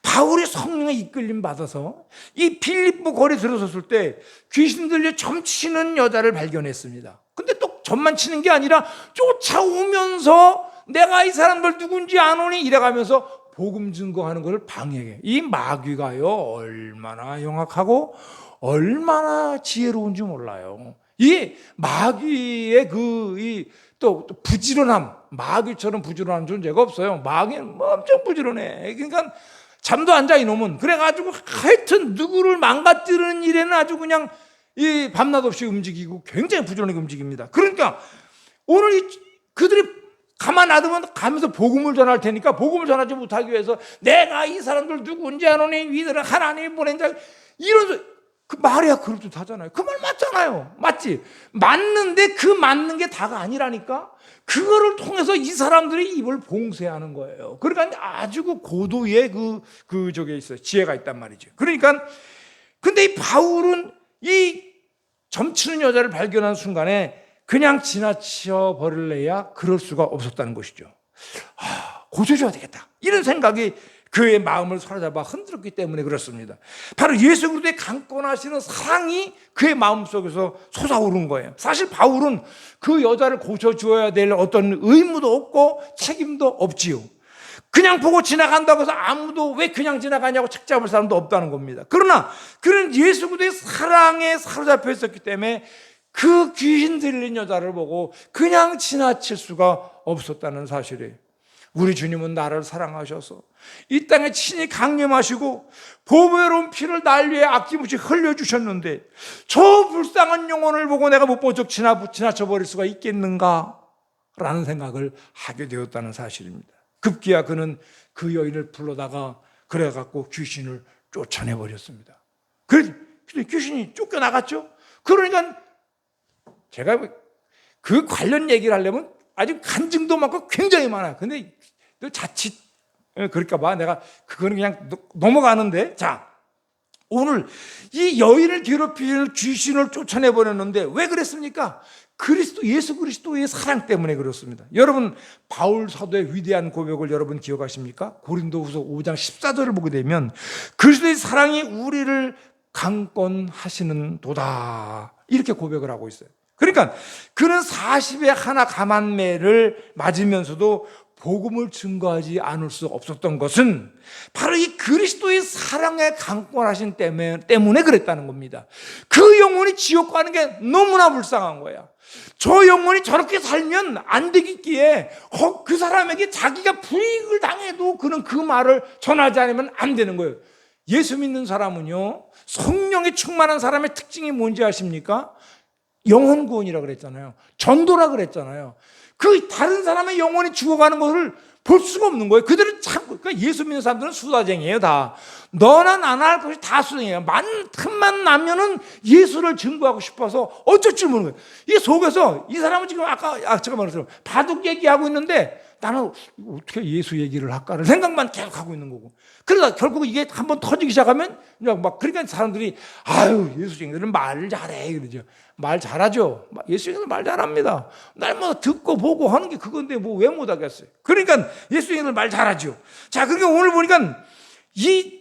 바울이 성령의 이끌림 받아서 이 빌립보 거리 들어섰을 때 귀신 들려 점치는 여자를 발견했습니다. 근데 또 점만 치는 게 아니라 쫓아오면서 내가 이 사람들 누군지 아노니 이래가면서 복음 증거하는 것을 방해해. 이 마귀가요 얼마나 영악하고 얼마나 지혜로운지 몰라요. 이 마귀의 또 부지런함, 마귀처럼 부지런한 존재가 없어요. 마귀는 엄청 부지런해. 그러니까 잠도 안 자 이놈은. 그래가지고 하여튼 누구를 망가뜨리는 일에는 아주 그냥 이 밤낮 없이 움직이고 굉장히 부지런하게 움직입니다. 그러니까 오늘 그들이 가만 놔두면 가면서 복음을 전할 테니까 복음을 전하지 못하기 위해서 내가 이 사람들 누군지 아노니 위들은 하나님이 보낸 자 이런 그 말이야 그럴듯하잖아요. 그 말 맞잖아요. 맞지? 맞는데 그 맞는 게 다가 아니라니까. 그거를 통해서 이 사람들이 입을 봉쇄하는 거예요. 그러니까 아주 그 고도의 저게 있어요. 지혜가 있단 말이죠. 그러니까 근데 이 바울은 이 점치는 여자를 발견한 순간에 그냥 지나쳐 버릴래야 그럴 수가 없었다는 것이죠. 고쳐줘야 되겠다. 이런 생각이 그의 마음을 사로잡아 흔들었기 때문에 그렇습니다. 바로 예수 그리스도의 강권하시는 사랑이 그의 마음속에서 솟아오른 거예요. 사실 바울은 그 여자를 고쳐주어야 될 어떤 의무도 없고 책임도 없지요. 그냥 보고 지나간다고 해서 아무도 왜 그냥 지나가냐고 책잡을 사람도 없다는 겁니다. 그러나 그는 예수 그리스도의 사랑에 사로잡혀 있었기 때문에 그 귀신 들린 여자를 보고 그냥 지나칠 수가 없었다는 사실이에요. 우리 주님은 나를 사랑하셔서 이 땅에 친히 강림하시고 보배로운 피를 날 위해 아낌없이 흘려주셨는데 저 불쌍한 영혼을 보고 내가 못 본 척 지나쳐버릴 수가 있겠는가? 라는 생각을 하게 되었다는 사실입니다. 급기야 그는 그 여인을 불러다가 그래갖고 귀신을 쫓아내버렸습니다. 그래서 귀신이 쫓겨나갔죠? 그러니까 제가 그 관련 얘기를 하려면 아주 간증도 많고 굉장히 많아요. 근데 자칫 그럴까 봐 내가 그거는 그냥 넘어가는데, 자, 오늘 이 여인을 괴롭히는 귀신을 쫓아내버렸는데 왜 그랬습니까? 예수 그리스도의 사랑 때문에 그렇습니다. 여러분, 바울 사도의 위대한 고백을 여러분 기억하십니까? 고린도후서 5장 14절을 보게 되면 그리스도의 사랑이 우리를 강권하시는 도다, 이렇게 고백을 하고 있어요. 그러니까 그는 40에 하나 가만매를 맞으면서도 복음을 증거하지 않을 수 없었던 것은 바로 이 그리스도의 사랑에 강권하신 때문에 그랬다는 겁니다. 그 영혼이 지옥 가는 게 너무나 불쌍한 거야. 저 영혼이 저렇게 살면 안 되겠기에 그 사람에게 자기가 불이익을 당해도 그는 그 말을 전하지 않으면 안 되는 거예요. 예수 믿는 사람은요, 성령에 충만한 사람의 특징이 뭔지 아십니까? 영혼 구원이라고 그랬잖아요. 전도라 그랬잖아요. 그 다른 사람의 영혼이 죽어가는 것을 볼 수가 없는 거예요. 그들은 참고, 그러니까 예수 믿는 사람들은 수다쟁이에요, 다. 너나 나나 할 것이 다 수다쟁이에요. 틈만 나면은 예수를 증거하고 싶어서 어쩔 줄 모르는 거예요. 이 속에서 이 사람은 지금 제가 말했처럼 바둑 얘기하고 있는데 나는 어떻게 예수 얘기를 할까를 생각만 계속 하고 있는 거고. 그러다 결국 이게 한번 터지기 시작하면 그러니까 사람들이 예수쟁이들은 말 잘해 그러죠. 말 잘하죠. 예수쟁이들 말 잘합니다. 날마다 듣고 보고 하는 게 그건데 뭐 왜 못하겠어요. 그러니까 예수쟁이들 말 잘하죠. 자, 그러니까 오늘 보니까 이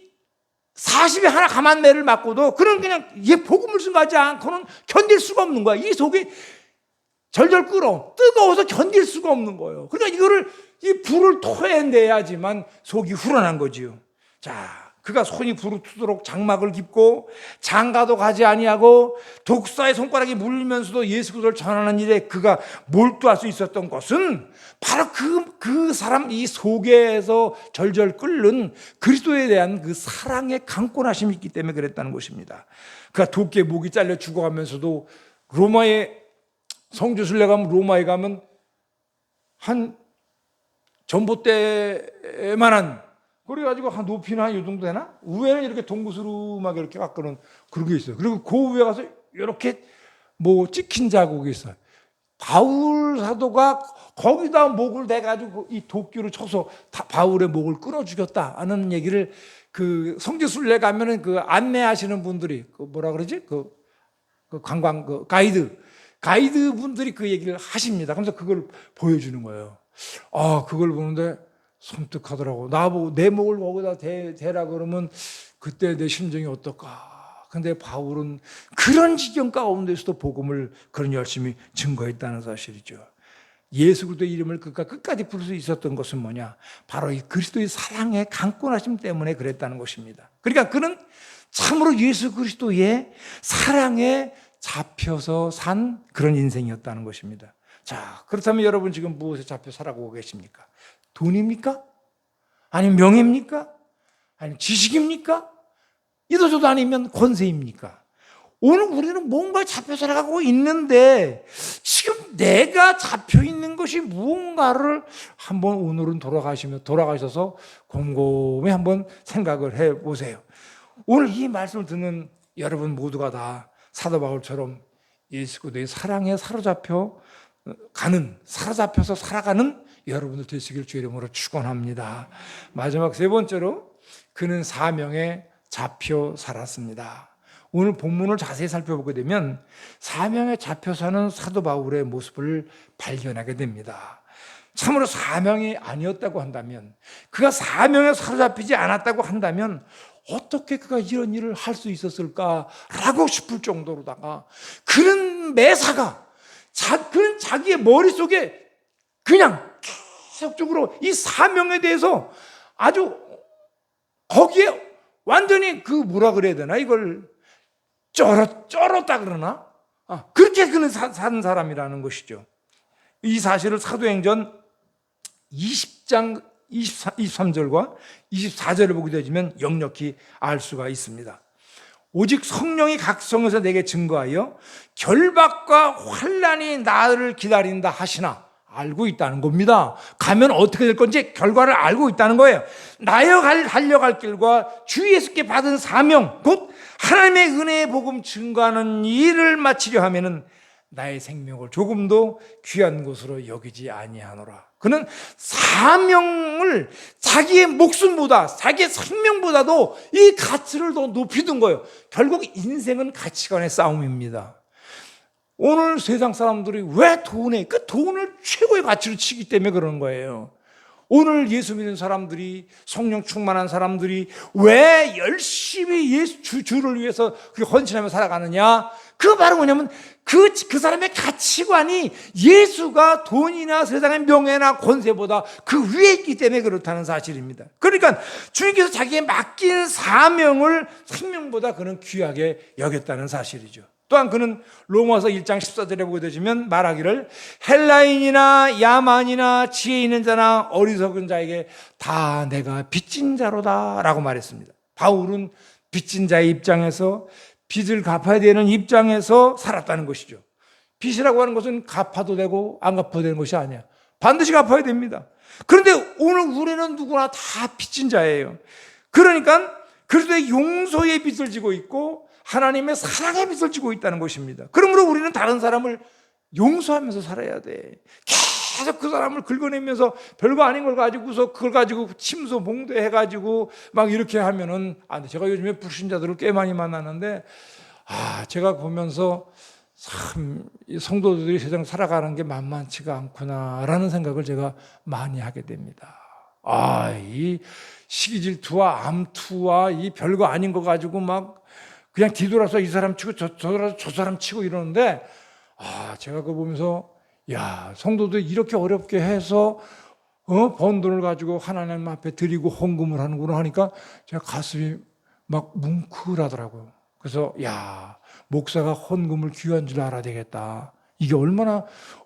40에 하나 가만매를 맞고도 그는 그냥 복음을 증거하지 않고는 견딜 수가 없는 거야. 이 속이 절절 끓어 뜨거워서 견딜 수가 없는 거예요. 그러니까 이 불을 토해내야지만 속이 후련한 거지요. 자, 그가 손이 부르트도록 장막을 깁고 장가도 가지 아니하고 독사의 손가락이 물리면서도 예수 그리스도를 전하는 일에 그가 몰두할 수 있었던 것은 바로 그 사람 이 속에서 절절 끓는 그리스도에 대한 그 사랑의 강권하심이 있기 때문에 그랬다는 것입니다. 그가 도끼에 목이 잘려 죽어가면서도 로마의 성지순례 가면, 로마에 가면 한 전봇대만한, 그래가지고 한 높이나 이 정도 되나? 위에는 이렇게 동구스름하게 이렇게 깎아놓은 그런 게 있어요. 그리고 그 위에 가서 이렇게 찍힌 자국이 있어요. 바울 사도가 거기다 목을 대가지고 이 도끼로 쳐서 바울의 목을 끊어 죽였다 하는 얘기를 그 성지순례 가면은 그 안내하시는 분들이 뭐라 그러지? 그 관광 가이드 분들이 그 얘기를 하십니다. 그래서 그걸 보여주는 거예요. 그걸 보는데 섬뜩하더라고. 나보고 내 목을 거기다 대라 그러면 그때 내 심정이 어떨까. 근데 바울은 그런 지경 가운데서도 복음을 그런 열심히 증거했다는 사실이죠. 예수 그리스도의 이름을 끝까지 부를 수 있었던 것은 뭐냐? 바로 이 그리스도의 사랑의 강권하심 때문에 그랬다는 것입니다. 그러니까 그는 참으로 예수 그리스도의 사랑에 잡혀서 산 그런 인생이었다는 것입니다. 자, 그렇다면 여러분 지금 무엇에 잡혀 살아가고 계십니까? 돈입니까? 아니면 명예입니까? 아니면 지식입니까? 이도저도 아니면 권세입니까? 오늘 우리는 뭔가 잡혀 살아가고 있는데 지금 내가 잡혀 있는 것이 무언가를 한번 오늘은 돌아가셔서 곰곰이 한번 생각을 해보세요. 오늘 이 말씀을 듣는 여러분 모두가 다 사도 바울처럼 예수 그리스도의 사랑에 사로잡혀서 살아가는 여러분들 되시길 주의 이름으로 축원합니다. 마지막 세 번째로 그는 사명에 잡혀 살았습니다. 오늘 본문을 자세히 살펴보게 되면 사명에 잡혀 사는 사도 바울의 모습을 발견하게 됩니다. 참으로 사명이 아니었다고 한다면, 그가 사명에 사로잡히지 않았다고 한다면 어떻게 그가 이런 일을 할 수 있었을까라고 싶을 정도로다가 그런 매사가 그는 자기의 머릿속에 그냥 계속적으로 이 사명에 대해서 아주 거기에 완전히 뭐라 그래야 되나, 이걸 쩔었다 그러나? 그렇게 그는 산 사람이라는 것이죠. 이 사실을 사도행전 20장 23절과 24절을 보게 되면 역력히 알 수가 있습니다. 오직 성령이 각 성에서 내게 증거하여 결박과 환난이 나를 기다린다 하시나, 알고 있다는 겁니다. 가면 어떻게 될 건지 결과를 알고 있다는 거예요. 나여 달려갈 길과 주 예수께 받은 사명, 곧 하나님의 은혜의 복음 증거하는 일을 마치려 하면은 나의 생명을 조금도 귀한 것으로 여기지 아니하노라. 그는 사명을 자기의 목숨보다, 자기의 생명보다도 이 가치를 더 높이 둔 거예요. 결국 인생은 가치관의 싸움입니다. 오늘 세상 사람들이 왜 그 돈을 최고의 가치로 치기 때문에 그러는 거예요. 오늘 예수 믿는 사람들이, 성령 충만한 사람들이 왜 열심히 주를 위해서 그렇게 헌신하며 살아가느냐? 그 바로 뭐냐면 그 사람의 가치관이 예수가 돈이나 세상의 명예나 권세보다 그 위에 있기 때문에 그렇다는 사실입니다. 그러니까 주님께서 자기의 맡긴 사명을 생명보다 그는 귀하게 여겼다는 사실이죠. 또한 그는 로마서 1장 14절에 보게 되시면 말하기를 헬라인이나 야만이나 지혜 있는 자나 어리석은 자에게 다 내가 빚진 자로다 라고 말했습니다. 바울은 빚진 자의 입장에서 빚을 갚아야 되는 입장에서 살았다는 것이죠. 빚이라고 하는 것은 갚아도 되고 안 갚아도 되는 것이 아니야. 반드시 갚아야 됩니다. 그런데 오늘 우리는 누구나 다 빚진 자예요. 그러니까 그리스도의 용서의 빚을 지고 있고 하나님의 사랑의 빚을 지고 있다는 것입니다. 그러므로 우리는 다른 사람을 용서하면서 살아야 돼. 계속 그 사람을 긁어내면서 별거 아닌 걸 가지고서 그걸 가지고 침소 봉대 해가지고 막 이렇게 하면은 안 돼. 제가 요즘에 불신자들을 꽤 많이 만나는데 제가 보면서 참 이 성도들이 세상 살아가는 게 만만치가 않구나라는 생각을 제가 많이 하게 됩니다. 이 시기질투와 암투와 이 별거 아닌 거 가지고 막 그냥 뒤돌아서 이 사람 치고 저 사람 치고 이러는데 제가 그거 보면서 성도들 이렇게 어렵게 해서 번 돈을 가지고 하나님 앞에 드리고 헌금을 하는구나 하니까 제가 가슴이 막 뭉클하더라고요. 그래서 목사가 헌금을 귀한 줄 알아야 되겠다. 이게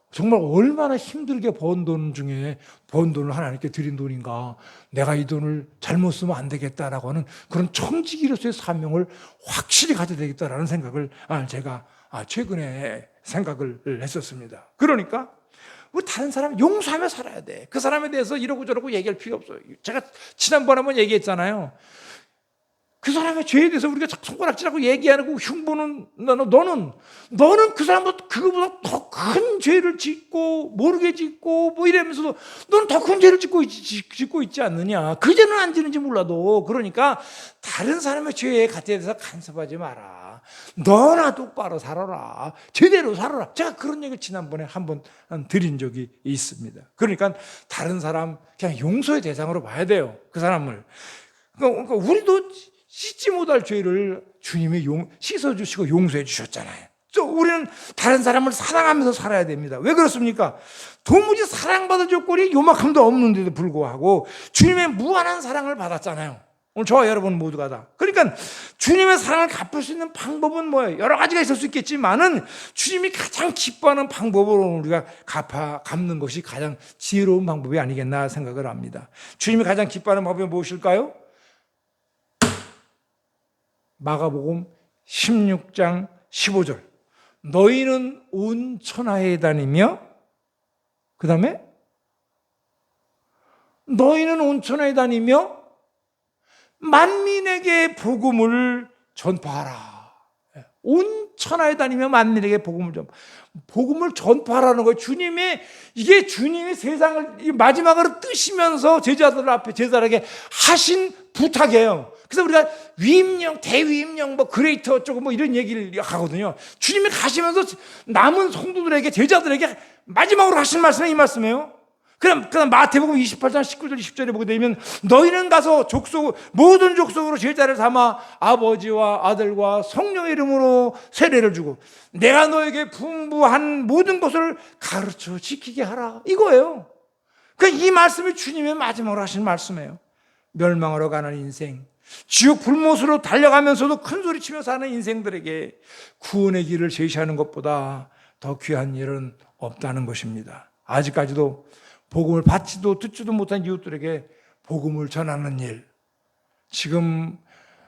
정말 얼마나 힘들게 번 돈 중에 번 돈을 하나님께 드린 돈인가. 내가 이 돈을 잘못 쓰면 안 되겠다라고 하는 그런 청지기로서의 사명을 확실히 가져야 되겠다라는 생각을 제가 최근에 생각을 했었습니다. 그러니까 우리 다른 사람 용서하며 살아야 돼. 그 사람에 대해서 이러고 저러고 얘기할 필요 없어요. 제가 지난번에 한번 얘기했잖아요. 그 사람의 죄에 대해서 우리가 손가락질하고 얘기하고 흉보는 너는 그 사람보다 그거보다 더 큰 죄를 짓고 모르게 짓고 뭐 이러면서도 너는 더 큰 죄를 짓고 있지 않느냐. 그 죄는 안 지는지 몰라도. 그러니까 다른 사람의 죄에 대해서 간섭하지 마라. 너나 똑바로 살아라. 제대로 살아라. 제가 그런 얘기를 지난번에 한번 드린 적이 있습니다. 그러니까 다른 사람 그냥 용서의 대상으로 봐야 돼요. 그 사람을. 그러니까 우리도 씻지 못할 죄를 주님이 씻어주시고 용서해 주셨잖아요. 우리는 다른 사람을 사랑하면서 살아야 됩니다. 왜 그렇습니까? 도무지 사랑받을 조건이 요만큼도 없는데도 불구하고 주님의 무한한 사랑을 받았잖아요. 오늘 저와 여러분 모두가 다. 그러니까 주님의 사랑을 갚을 수 있는 방법은 뭐예요? 여러 가지가 있을 수 있겠지만은 주님이 가장 기뻐하는 방법으로 우리가 갚는 것이 가장 지혜로운 방법이 아니겠나 생각을 합니다. 주님이 가장 기뻐하는 방법이 무엇일까요? 마가복음 16장 15절. 너희는 온 천하에 다니며 그 다음에 너희는 온 천하에 다니며 만민에게 복음을 전파하라. 온 천하에 다니며 만민에게 복음을 전파하라는 거예요. 주님이 세상을 마지막으로 뜨시면서 제자들에게 하신 부탁이에요. 그래서 우리가 위임령, 대위임령, 그레이터 어쩌고 이런 얘기를 하거든요. 주님이 가시면서 남은 성도들에게, 제자들에게 마지막으로 하신 말씀이 이 말씀이에요. 그럼 마태복음 28장 19절 20절에 보게 되면 너희는 가서 모든 족속으로 제자를 삼아 아버지와 아들과 성령의 이름으로 세례를 주고 내가 너에게 분부한 모든 것을 가르쳐 지키게 하라. 이거예요. 그러니까 이 말씀이 주님의 마지막으로 하신 말씀이에요. 멸망하러 가는 인생, 지옥 불못으로 달려가면서도 큰 소리치며 사는 인생들에게 구원의 길을 제시하는 것보다 더 귀한 일은 없다는 것입니다. 아직까지도 복음을 받지도 듣지도 못한 이웃들에게 복음을 전하는 일, 지금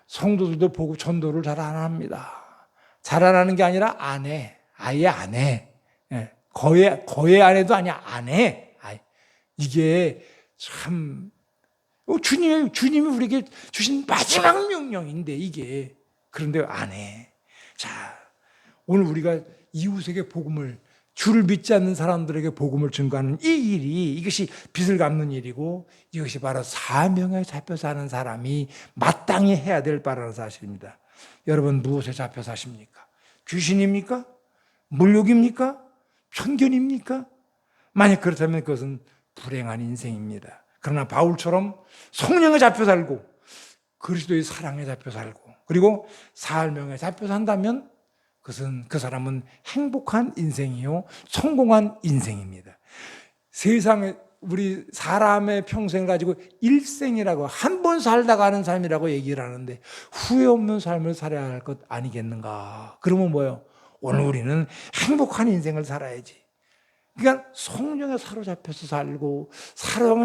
성도들도 복음 전도를 잘 안 합니다. 잘 안 하는 게 아니라 안 해. 아예 안 해. 거의 안 해도 아니야. 안 해. 이게 참 주님이 우리에게 주신 마지막 명령인데 이게 그런데 안 해. 자, 오늘 우리가 이웃에게 복음을, 주를 믿지 않는 사람들에게 복음을 증거하는 이 일이, 이것이 빚을 갚는 일이고 이것이 바로 사명에 잡혀 사는 사람이 마땅히 해야 될 바라는 사실입니다. 여러분, 무엇에 잡혀 사십니까? 귀신입니까? 물욕입니까? 편견입니까? 만약 그렇다면 그것은 불행한 인생입니다. 그러나 바울처럼 성령에 잡혀 살고 그리스도의 사랑에 잡혀 살고 그리고 사명에 잡혀 산다면 그것은, 그 사람은 행복한 인생이요 성공한 인생입니다. 세상에 우리 사람의 평생 가지고 일생이라고, 한 번 살다 가는 삶이라고 얘기를 하는데 후회 없는 삶을 살아야 할 것 아니겠는가? 그러면 뭐예요? 오늘 우리는 행복한 인생을 살아야지. 그러니까 성령에 사로잡혀서 살고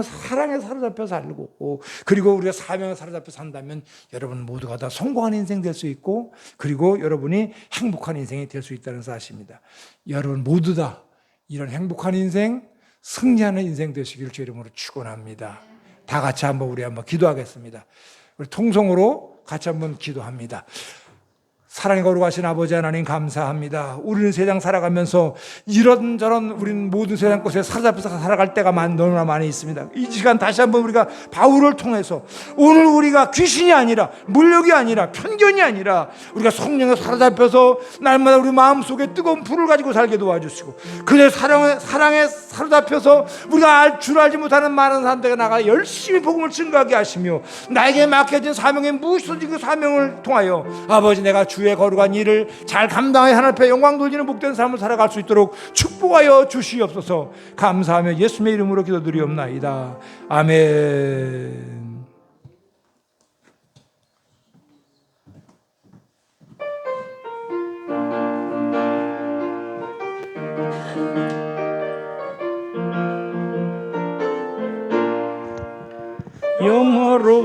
사랑에 사로잡혀 살고 그리고 우리가 사명에 사로잡혀 산다면 여러분 모두가 다 성공한 인생 될 수 있고 그리고 여러분이 행복한 인생이 될 수 있다는 사실입니다. 여러분 모두 다 이런 행복한 인생, 승리하는 인생 되시기를 주 이름으로 축원합니다. 다 같이 우리 한번 기도하겠습니다. 우리 통성으로 같이 한번 기도합니다. 사랑에 거룩하신 아버지 하나님 감사합니다. 우리는 세상 살아가면서 이런저런 우리는 모든 세상 곳에 사로잡혀서 살아갈 때가 너무나 많이 있습니다. 이 시간 다시 한번 우리가 바울을 통해서 오늘 우리가 귀신이 아니라 물욕이 아니라 편견이 아니라 우리가 성령에 사로잡혀서 날마다 우리 마음속에 뜨거운 불을 가지고 살게 도와주시고 그의 사랑에 사로잡혀서 우리가 줄 알지 못하는 많은 사람들에게 나가 열심히 복음을 증거하게 하시며 나에게 맡겨진 사명에 무엇이든지 그 사명을 통하여 아버지 내가 주의 거룩한 일을 잘 감당하여 하나님 앞에 영광 돌리는 복된 삶을 살아갈 수 있도록 축복하여 주시옵소서. 감사하며 예수님의 이름으로 기도드리옵나이다. 아멘.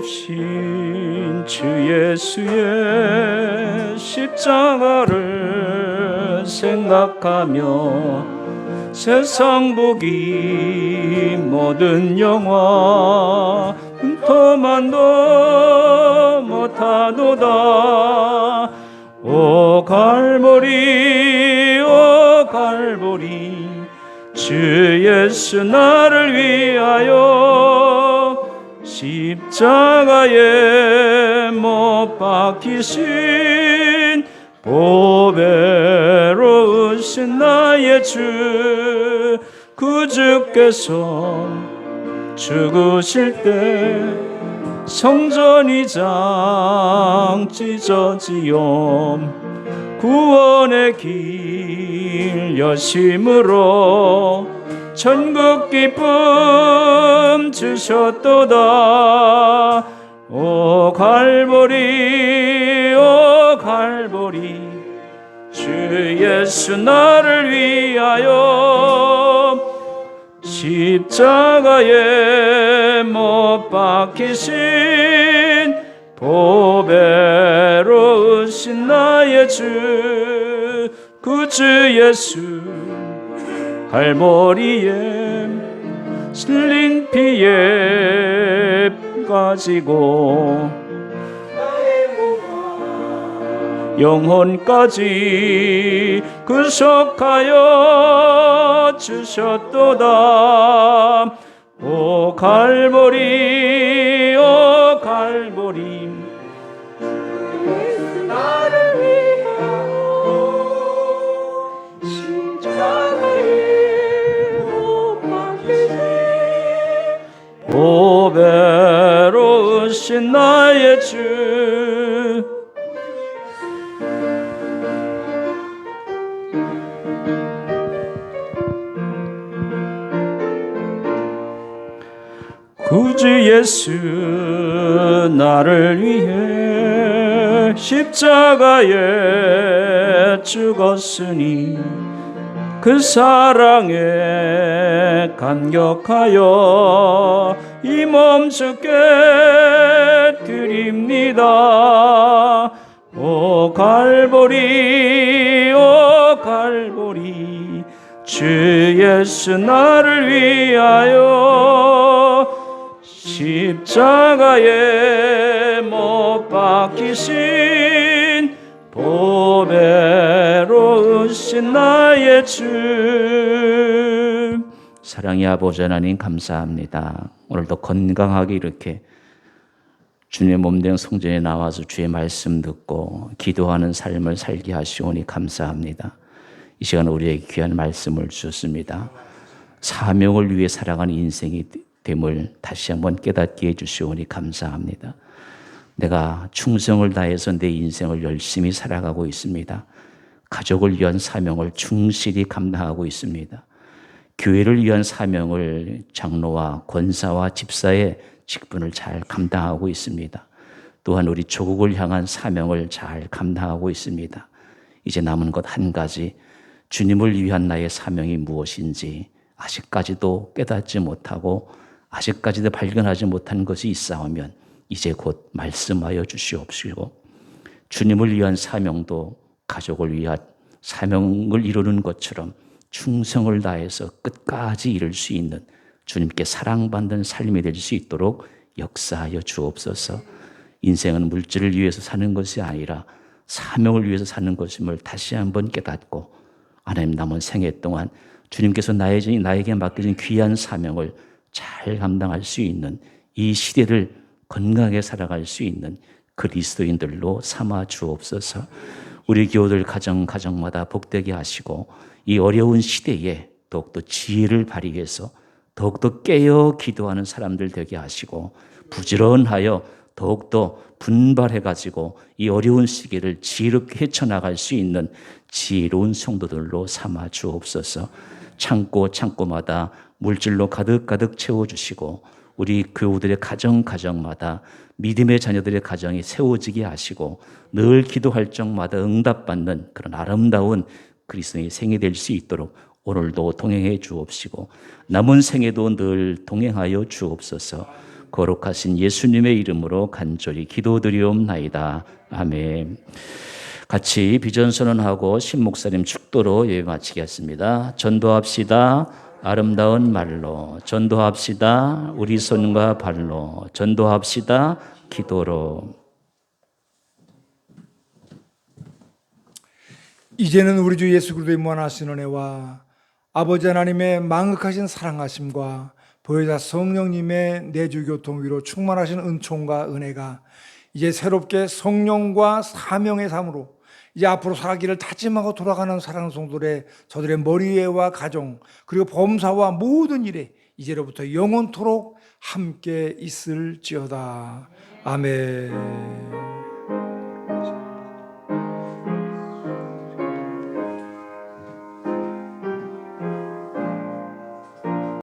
영화롭신 주 예수의 십자가를 생각하며 세상 보기 모든 영화 흠터만도 못하도다. 오 갈보리 오 갈보리 주 예수 나를 위하여 십자가에 못 박히신 보배로우신 나의 주 그 주께서 죽으실 때 성전이 장 찢어지요 구원의 길 여심으로 천국 기쁨 주셨도다. 오 갈보리 오 갈보리 주 예수 나를 위하여 십자가에 못 박히신 보배로우신 나의 주 그 주 예수 갈보리에 실린 피에 가지고 영혼까지 구속하여 주셨도다. 오 갈보리 오 갈보리 나를 위하여 십자가에 못 박히신 보배로우신 나의 주 구주 예수 나를 위해 십자가에 죽었으니 그 사랑에 감격하여 이 몸 주께 드립니다. 오 갈보리 오 갈보리 주 예수 나를 위하여 십자가에 못 박히신 보배로우신 나의 주. 사랑의 아버지 하나님 감사합니다. 오늘도 건강하게 이렇게 주님의 몸된 성전에 나와서 주의 말씀 듣고 기도하는 삶을 살게 하시오니 감사합니다. 이 시간 우리에게 귀한 말씀을 주셨습니다. 사명을 위해 살아가는 인생이 됨을 다시 한번 깨닫게 해주시오니 감사합니다. 내가 충성을 다해서 내 인생을 열심히 살아가고 있습니다. 가족을 위한 사명을 충실히 감당하고 있습니다. 교회를 위한 사명을 장로와 권사와 집사의 직분을 잘 감당하고 있습니다. 또한 우리 조국을 향한 사명을 잘 감당하고 있습니다. 이제 남은 것 한 가지, 주님을 위한 나의 사명이 무엇인지 아직까지도 깨닫지 못하고 아직까지도 발견하지 못한 것이 있사오면 이제 곧 말씀하여 주시옵시고, 주님을 위한 사명도 가족을 위한 사명을 이루는 것처럼 충성을 다해서 끝까지 이룰 수 있는 주님께 사랑받는 삶이 될 수 있도록 역사하여 주옵소서. 인생은 물질을 위해서 사는 것이 아니라 사명을 위해서 사는 것임을 다시 한번 깨닫고, 하나님 남은 생애 동안 주님께서 나에게 맡겨진 귀한 사명을 잘 감당할 수 있는, 이 시대를 건강하게 살아갈 수 있는 그리스도인들로 삼아 주옵소서. 우리 교우들 가정마다 복되게 하시고, 이 어려운 시대에 더욱더 지혜를 발휘해서 더욱더 깨어 기도하는 사람들 되게 하시고, 부지런하여 더욱더 분발해가지고 이 어려운 시기를 지혜롭게 헤쳐나갈 수 있는 지혜로운 성도들로 삼아 주옵소서. 창고마다 물질로 가득 채워주시고, 우리 교우들의 가정마다 믿음의 자녀들의 가정이 세워지게 하시고, 늘 기도할 적마다 응답받는 그런 아름다운 그리스도의 생이 될 수 있도록 오늘도 동행해 주옵시고, 남은 생에도 늘 동행하여 주옵소서. 거룩하신 예수님의 이름으로 간절히 기도드리옵나이다. 아멘. 같이 비전 선언하고 신목사님 축도로 예배 마치겠습니다. 전도합시다. 아름다운 말로 전도합시다. 우리 손과 발로 전도합시다. 기도로. 이제는 우리 주 예수 그리스도의 무한하신 은혜와 아버지 하나님의 망극하신 사랑하심과 보혜사 성령님의 내주 교통 위로 충만하신 은총과 은혜가 이제 새롭게 성령과 사명의 삶으로 이제 앞으로 살아기를 다짐하고 돌아가는 사랑하는 성도들의 저들의 머리 위와 가정, 그리고 범사와 모든 일에 이제로부터 영원토록 함께 있을지어다. 아멘.